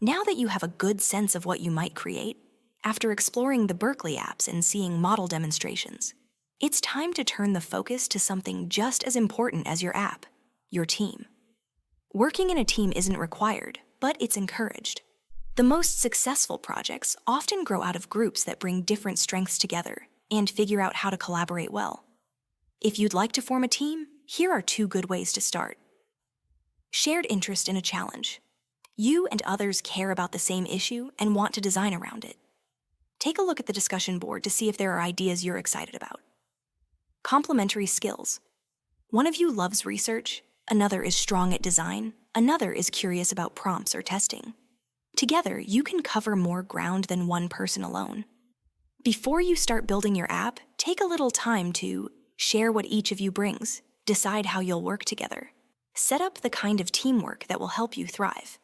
Now that you have a good sense of what you might create, after exploring the Berkeley apps and seeing model demonstrations, it's time to turn the focus to something just as important as your app, your team. Working in a team isn't required, but it's encouraged. The most successful projects often grow out of groups that bring different strengths together and figure out how to collaborate well. If you'd like to form a team, here are 2 good ways to start. Shared interest in a challenge. You and others care about the same issue and want to design around it. Take a look at the discussion board to see if there are ideas you're excited about. Complementary skills. One of you loves research, another is strong at design, another is curious about prompts or testing. Together, you can cover more ground than one person alone. Before you start building your app, take a little time to share what each of you brings, decide how you'll work together. Set up the kind of teamwork that will help you thrive.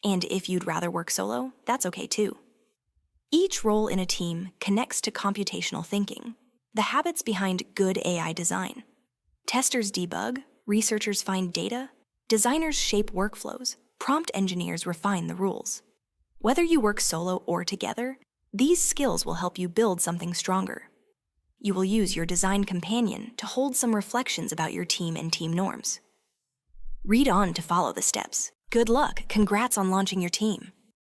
And if you'd rather work solo, that's okay too. Each role in a team connects to computational thinking, the habits behind good AI design. Testers debug, researchers find data, designers shape workflows, prompt engineers refine the rules. Whether you work solo or together, these skills will help you build something stronger. You will use your design companion to hold some reflections about your team and team norms. Read on to follow the steps. Good luck, congrats on launching your team.